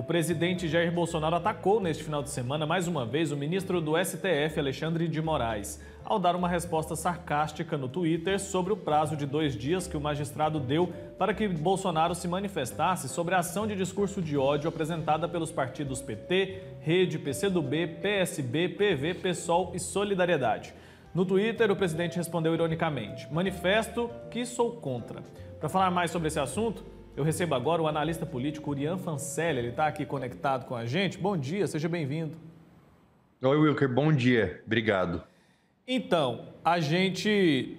presidente Jair Bolsonaro atacou neste final de semana, mais uma vez, o ministro do STF, Alexandre de Moraes, ao dar uma resposta sarcástica no Twitter sobre o prazo de 2 dias que o magistrado deu para que Bolsonaro se manifestasse sobre a ação de discurso de ódio apresentada pelos partidos PT, Rede, PCdoB, PSB, PV, PSOL e Solidariedade. No Twitter, o presidente respondeu ironicamente: manifesto que sou contra. Para falar mais sobre esse assunto, eu recebo agora o analista político Urian Fancelli. Ele está aqui conectado com a gente. Bom dia, seja bem-vindo. Oi, Wilker, bom dia. Obrigado. Então, a gente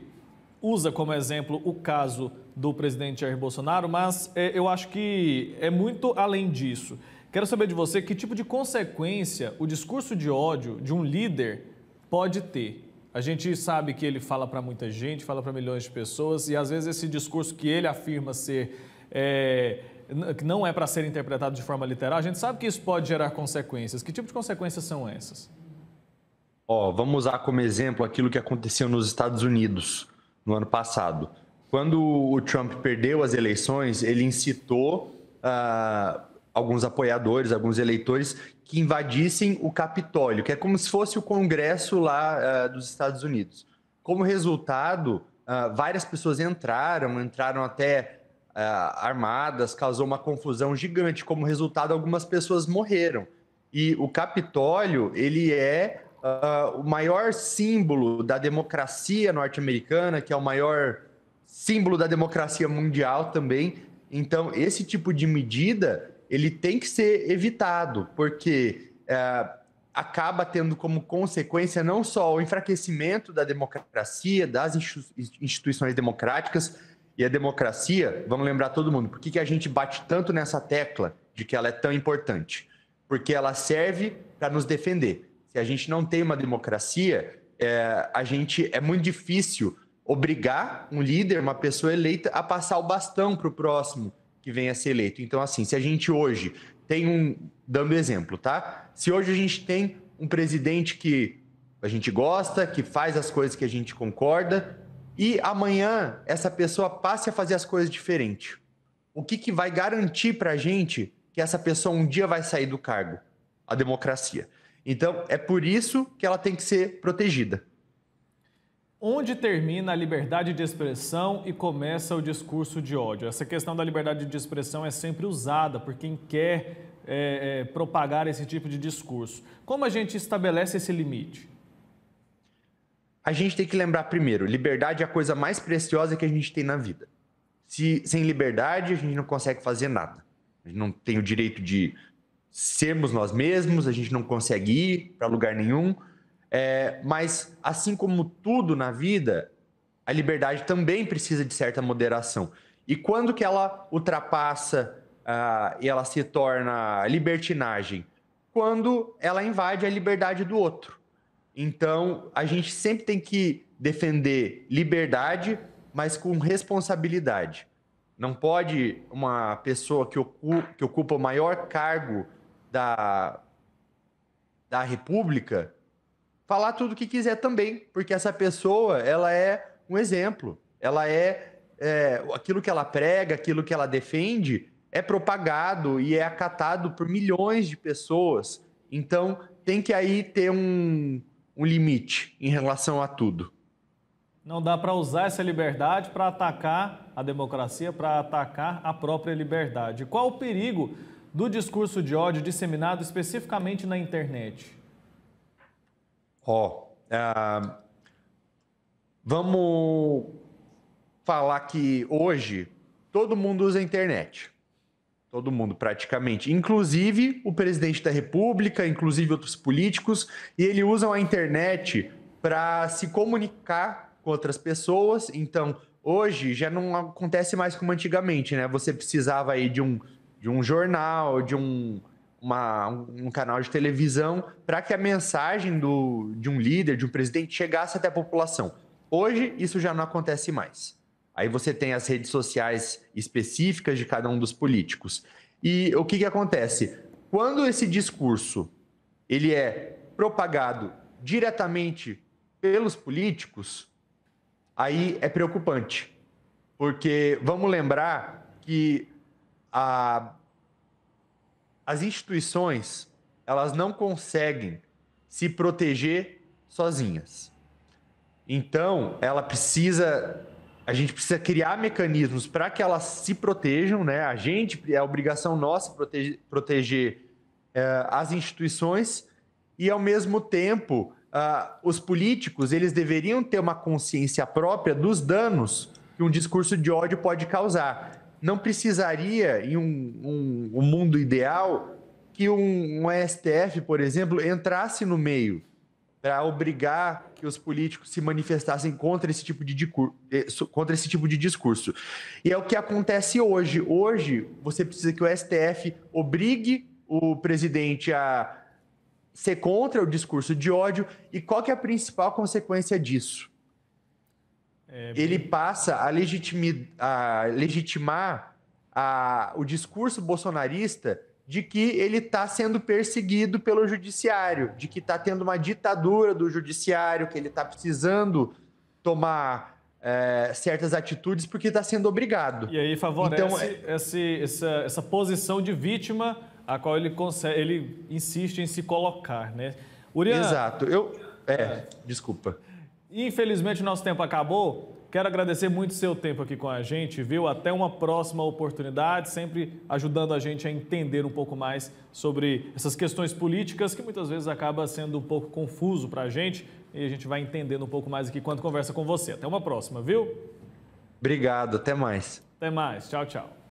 usa como exemplo o caso do presidente Jair Bolsonaro, mas eu acho que é muito além disso. Quero saber de você que tipo de consequência o discurso de ódio de um líder pode ter. A gente sabe que ele fala para muita gente, fala para milhões de pessoas, e às vezes esse discurso que ele afirma ser que não é para ser interpretado de forma literal, a gente sabe que isso pode gerar consequências. Que tipo de consequências são essas? Vamos usar como exemplo aquilo que aconteceu nos Estados Unidos no ano passado. Quando o Trump perdeu as eleições, ele incitou alguns apoiadores, alguns eleitores que invadissem o Capitólio, que é como se fosse o Congresso lá dos Estados Unidos. Como resultado, várias pessoas entraram até armadas, causou uma confusão gigante. Como resultado, algumas pessoas morreram. E o Capitólio, ele é o maior símbolo da democracia norte-americana, que é o maior símbolo da democracia mundial também. Então, esse tipo de medida, ele tem que ser evitado, porque acaba tendo como consequência não só o enfraquecimento da democracia, das instituições democráticas. E a democracia, vamos lembrar todo mundo, por que a gente bate tanto nessa tecla de que ela é tão importante? Porque ela serve para nos defender. Se a gente não tem uma democracia, é muito difícil obrigar um líder, uma pessoa eleita, a passar o bastão para o próximo que venha a ser eleito. Então, assim, se a gente hoje tem dando exemplo, tá? Se hoje a gente tem um presidente que a gente gosta, que faz as coisas que a gente concorda, e amanhã essa pessoa passe a fazer as coisas diferente, o que vai garantir para a gente que essa pessoa um dia vai sair do cargo? A democracia. Então, é por isso que ela tem que ser protegida. Onde termina a liberdade de expressão e começa o discurso de ódio? Essa questão da liberdade de expressão é sempre usada por quem quer propagar esse tipo de discurso. Como a gente estabelece esse limite? A gente tem que lembrar primeiro, liberdade é a coisa mais preciosa que a gente tem na vida. Sem liberdade, a gente não consegue fazer nada. A gente não tem o direito de sermos nós mesmos, a gente não consegue ir para lugar nenhum. Mas, assim como tudo na vida, a liberdade também precisa de certa moderação. E quando que ela ultrapassa e ela se torna libertinagem? Quando ela invade a liberdade do outro. Então, a gente sempre tem que defender liberdade, mas com responsabilidade. Não pode uma pessoa que ocupa o maior cargo da República falar tudo o que quiser também, porque essa pessoa, ela é um exemplo. Ela aquilo que ela prega, aquilo que ela defende, é propagado e é acatado por milhões de pessoas. Então, tem que aí ter um limite em relação a tudo. Não dá para usar essa liberdade para atacar a democracia, para atacar a própria liberdade. Qual o perigo do discurso de ódio disseminado especificamente na internet? Vamos falar que hoje todo mundo usa a internet. Todo mundo, praticamente. Inclusive o presidente da República, inclusive outros políticos, e eles usam a internet para se comunicar com outras pessoas. Então, hoje já não acontece mais como antigamente, né? Você precisava aí de um jornal, de um canal de televisão, para que a mensagem de um líder, de um presidente, chegasse até a população. Hoje, isso já não acontece mais. Aí você tem as redes sociais específicas de cada um dos políticos. E o que acontece? Quando esse discurso ele é propagado diretamente pelos políticos, aí é preocupante. Porque vamos lembrar que a as instituições, elas não conseguem se proteger sozinhas. Então, a gente precisa criar mecanismos para que elas se protejam, né? É obrigação nossa proteger as instituições e, ao mesmo tempo, os políticos, eles deveriam ter uma consciência própria dos danos que um discurso de ódio pode causar. Não precisaria, em um mundo ideal, que um STF, por exemplo, entrasse no meio para obrigar que os políticos se manifestassem contra esse tipo de discurso. E é o que acontece hoje. Hoje, você precisa que o STF obrigue o presidente a ser contra o discurso de ódio. E qual que é a principal consequência disso? Ele passa a legitimar o discurso bolsonarista de que ele está sendo perseguido pelo judiciário, de que está tendo uma ditadura do judiciário, que ele está precisando tomar certas atitudes porque está sendo obrigado. E aí favorece essa posição de vítima a qual ele insiste em se colocar, né? Urian, exato. Desculpa. Infelizmente, nosso tempo acabou. Quero agradecer muito o seu tempo aqui com a gente, viu? Até uma próxima oportunidade, sempre ajudando a gente a entender um pouco mais sobre essas questões políticas que muitas vezes acaba sendo um pouco confuso para a gente e a gente vai entendendo um pouco mais aqui quando conversa com você. Até uma próxima, viu? Obrigado, até mais. Até mais, tchau, tchau.